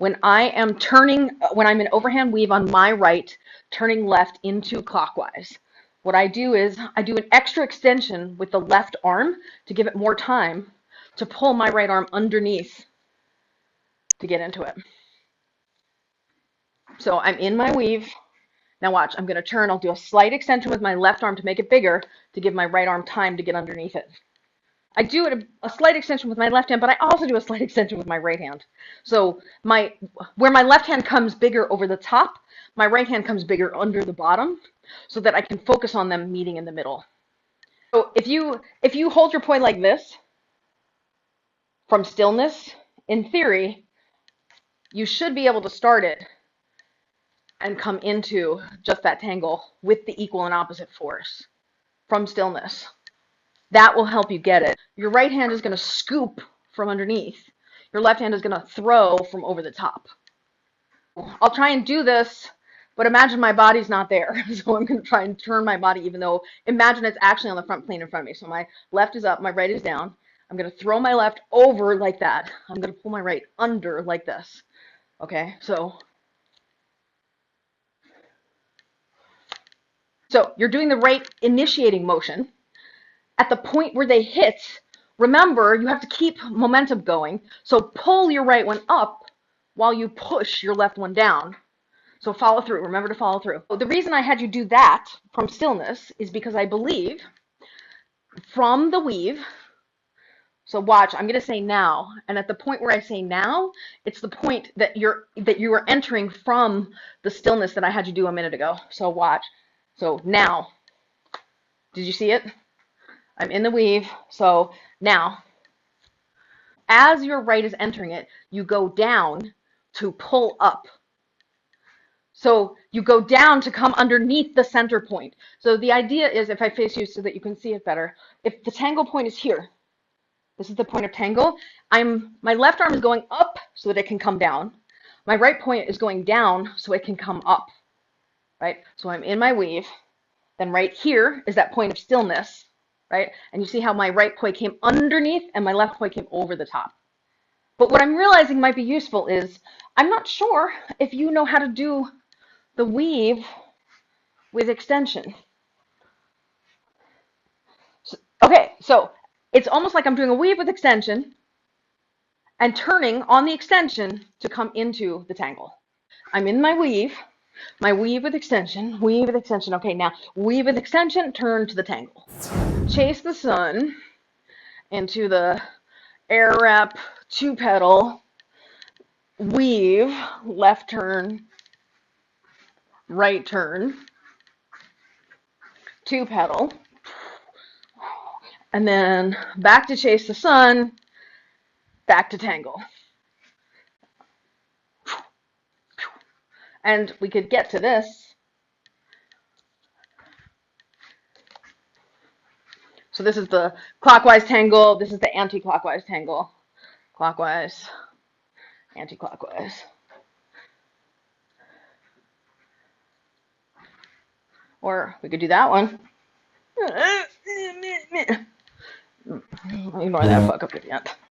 when I am turning, when I'm in overhand weave on my right, turning left into clockwise, what I do is I do an extra extension with the left arm to give it more time to pull my right arm underneath to get into it. So I'm in my weave. Now watch, I'm going to turn. I'll do a slight extension with my left arm to make it bigger to give my right arm time to get underneath it. I do a slight extension with my left hand, but I also do a slight extension with my right hand. So where my left hand comes bigger over the top, my right hand comes bigger under the bottom, so that I can focus on them meeting in the middle. So if you hold your poi like this from stillness, in theory, you should be able to start it and come into just that tangle with the equal and opposite force from stillness. That will help you get it. Your right hand is going to scoop from underneath. Your left hand is going to throw from over the top. I'll try and do this, but imagine my body's not there. So I'm going to try and turn my body, even though imagine it's actually on the front plane in front of me. So my left is up, my right is down. I'm going to throw my left over like that. I'm going to pull my right under like this. Okay, so you're doing the right initiating motion. At the point where they hit, remember, you have to keep momentum going. So pull your right one up while you push your left one down. So follow through. Remember to follow through. The reason I had you do that from stillness is because I believe from the weave, so watch, I'm going to say now, and at the point where I say now, it's the point that you are entering from the stillness that I had you do a minute ago. So watch. So now, did you see it? I'm in the weave. So now, as your right is entering it, you go down to pull up. So you go down to come underneath the center point. So the idea is, if I face you so that you can see it better, if the tangle point is here, this is the point of tangle, my left arm is going up so that it can come down. My right point is going down so it can come up, right? So I'm in my weave. Then right here is that point of stillness, right? And you see how my right poi came underneath and my left poi came over the top. But what I'm realizing might be useful is, I'm not sure if you know how to do the weave with extension. So it's almost like I'm doing a weave with extension and turning on the extension to come into the tangle. I'm in my weave with extension, weave with extension. Okay, now weave with extension, turn to the tangle. Chase the sun into the Airwrap 2-petal, weave, left turn, right turn, 2-petal, and then back to chase the sun, back to tangle. And we could get to this. So this is the clockwise tangle, this is the anti-clockwise tangle. Clockwise, anti-clockwise. Or we could do that one. Ignore that fuck up at the end.